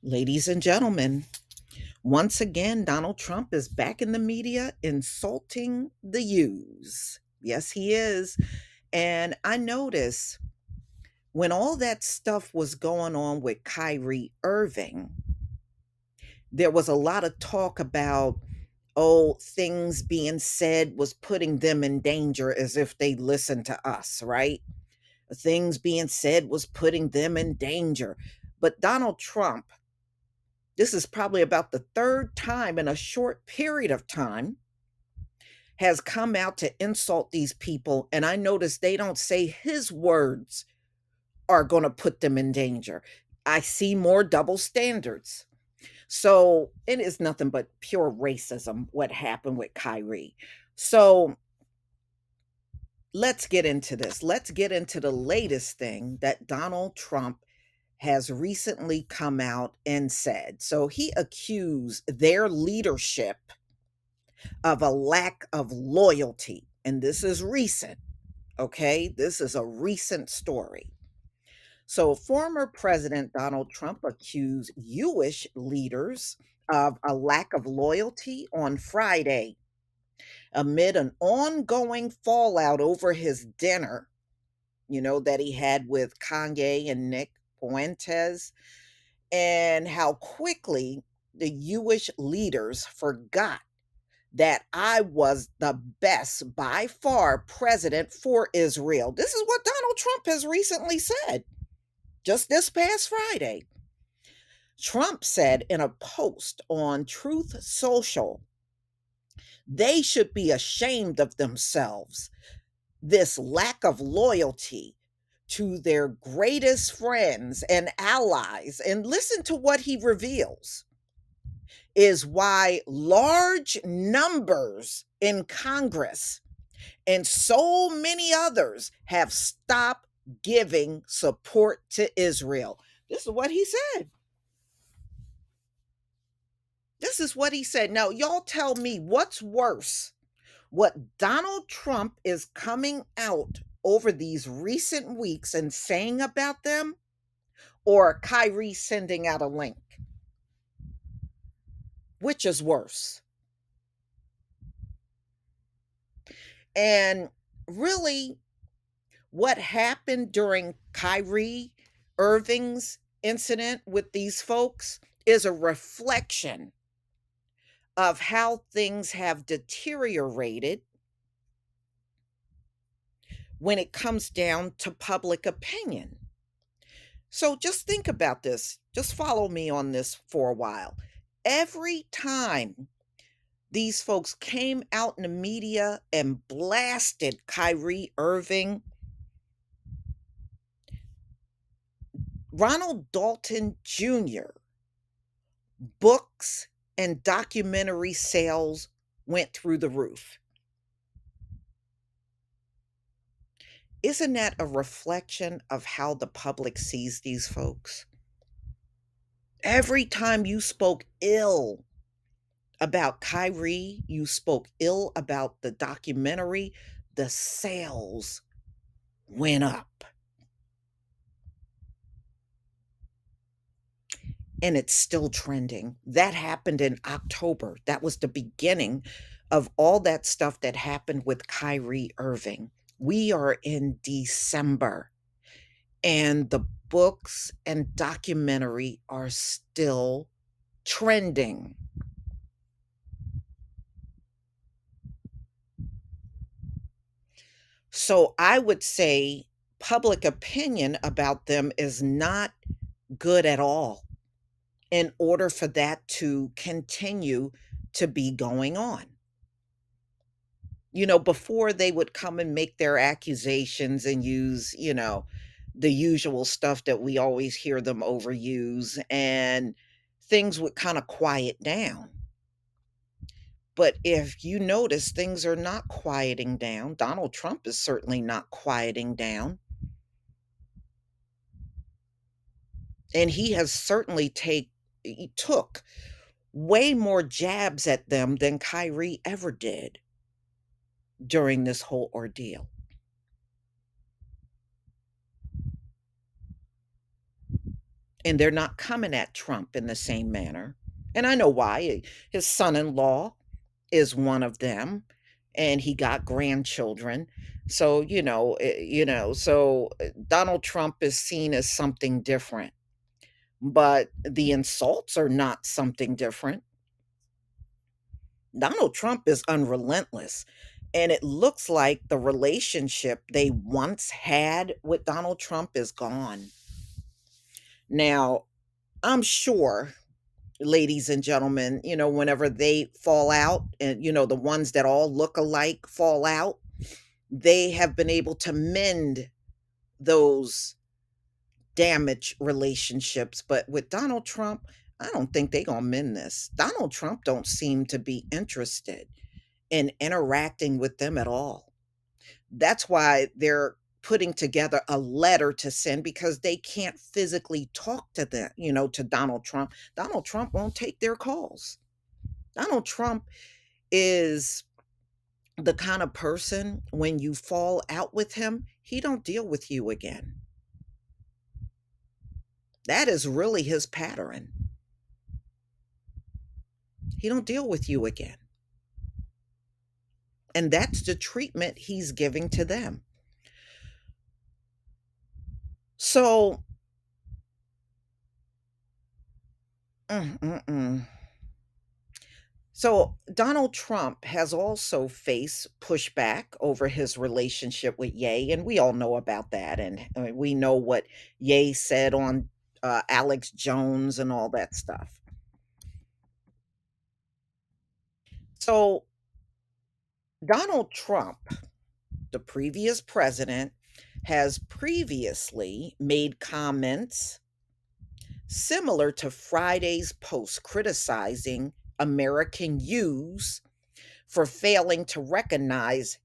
Ladies and gentlemen, once again, Donald Trump is back in the media insulting the Jews. Yes, he is. And I notice when all that stuff was going on with Kyrie Irving, there was a lot of talk about, things being said was putting them in danger as if they listened to us, right? Things being said was putting them in danger. But Donald Trump, this is probably about the third time in a short period of time, has come out to insult these people. And I notice they don't say his words are going to put them in danger. I see more double standards. So it is nothing but pure racism what happened with Kyrie. So let's get into this. Let's get into the latest thing that Donald Trump has recently come out and said. So he accused their leadership of a lack of loyalty. And this is recent, okay? This is a recent story. So, former President Donald Trump accused Jewish leaders of a lack of loyalty on Friday amid an ongoing fallout over his dinner, that he had with Kanye and Nick Fuentes, and how quickly the Jewish leaders forgot that I was the best by far president for Israel. This is what Donald Trump has recently said, just this past Friday. Trump said in a post on Truth Social, they should be ashamed of themselves. This lack of loyalty to their greatest friends and allies. And listen to what he reveals is why large numbers in Congress and so many others have stopped giving support to Israel. This is what he said. This is what he said. Now, y'all tell me what's worse, what Donald Trump is coming out over these recent weeks and saying about them, or Kyrie sending out a link? Which is worse? And really, what happened during Kyrie Irving's incident with these folks is a reflection of how things have deteriorated when it comes down to public opinion. So just think about this. Just follow me on this for a while. Every time these folks came out in the media and blasted Kyrie Irving, Ronald Dalton Jr., books and documentary sales went through the roof. Isn't that a reflection of how the public sees these folks? Every time you spoke ill about Kyrie, you spoke ill about the documentary, the sales went up. And it's still trending. That happened in October. That was the beginning of all that stuff that happened with Kyrie Irving. We are in December, and the books and documentary are still trending. So I would say public opinion about them is not good at all in order for that to continue to be going on. Before they would come and make their accusations and use, the usual stuff that we always hear them overuse, and things would kind of quiet down. But if you notice, things are not quieting down. Donald Trump is certainly not quieting down. And he has certainly he took way more jabs at them than Kyrie ever did during this whole ordeal. and they're not coming at Trump in the same manner. And I know why. His son-in-law is one of them, and he got grandchildren. So, Donald Trump is seen as something different, but the insults are not something different. Donald Trump is unrelentless. And it looks like the relationship they once had with Donald Trump is gone. Now, I'm sure, ladies and gentlemen, whenever they fall out and, the ones that all look alike fall out, they have been able to mend those damaged relationships. But with Donald Trump, I don't think they gonna mend this. Donald Trump don't seem to be interested in interacting with them at all. That's why they're putting together a letter to send, because they can't physically talk to them, to Donald Trump. Donald Trump won't take their calls. Donald Trump is the kind of person, when you fall out with him, he don't deal with you again. That is really his pattern. He don't deal with you again. And that's the treatment he's giving to them. So, mm, mm, mm. So Donald Trump has also faced pushback over his relationship with Ye, and we all know about that. And we know what Ye said on Alex Jones and all that stuff. So Donald Trump, the previous president, has previously made comments similar to Friday's post criticizing American youths for failing to recognize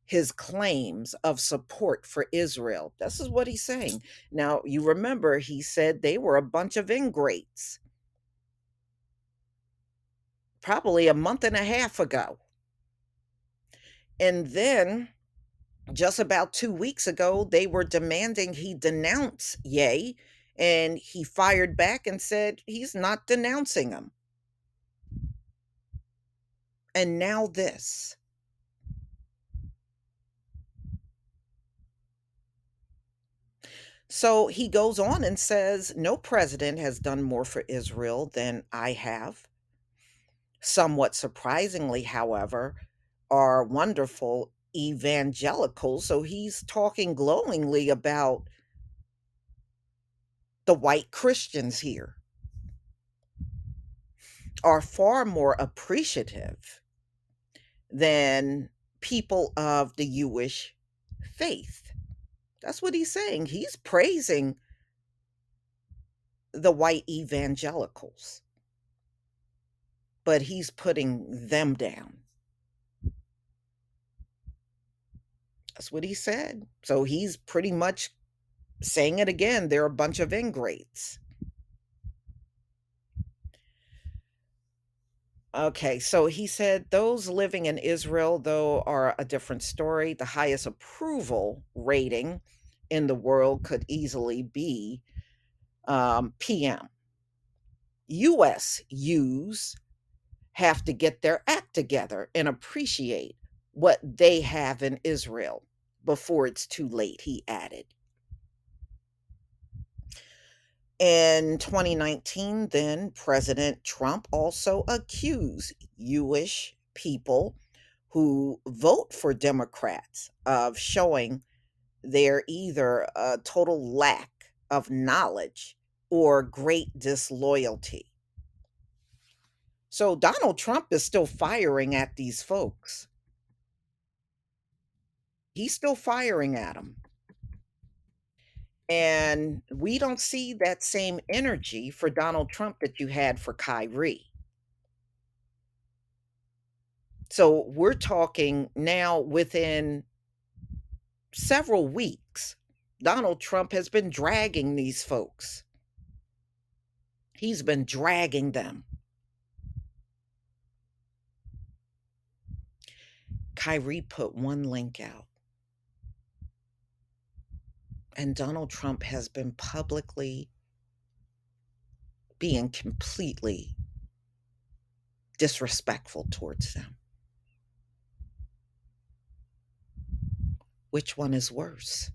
his claims of support for Israel. This is what he's saying. Now, you remember he said they were a bunch of ingrates probably a month and a half ago. And then just about 2 weeks ago, they were demanding he denounce Ye, and he fired back and said he's not denouncing him. And now this. So he goes on and says, no president has done more for Israel than I have. Somewhat surprisingly, however, are wonderful evangelicals. So he's talking glowingly about the white Christians here are far more appreciative than people of the Jewish faith. That's what he's saying. He's praising the white evangelicals, but he's putting them down. That's what he said. So he's pretty much saying it again. They're a bunch of ingrates. Okay, so he said those living in Israel, though, are a different story. The highest approval rating in the world could easily be PM. US U's have to get their act together and appreciate what they have in Israel before it's too late, he added. In 2019, then, President Trump also accused Jewish people who vote for Democrats of showing their either a total lack of knowledge or great disloyalty. So Donald Trump is still firing at these folks. He's still firing at them. And we don't see that same energy for Donald Trump that you had for Kyrie. So we're talking now within several weeks. Donald Trump has been dragging these folks. He's been dragging them. Kyrie put one link out, and Donald Trump has been publicly being completely disrespectful towards them. Which one is worse?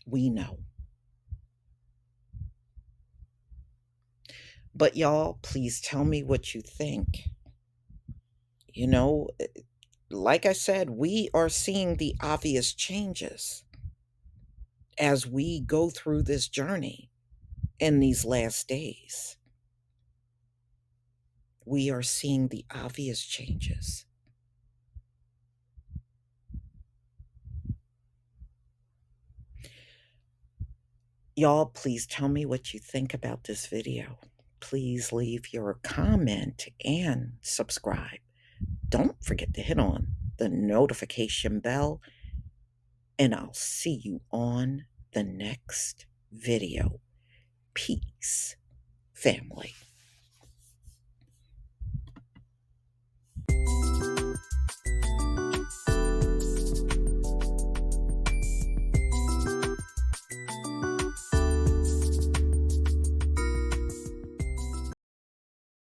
We know. But y'all, please tell me what you think. You know, like I said, we are seeing the obvious changes as we go through this journey in these last days. We are seeing the obvious changes. Y'all, please tell me what you think about this video. Please leave your comment and subscribe. Don't forget to hit on the notification bell, and I'll see you on the next video. Peace, family.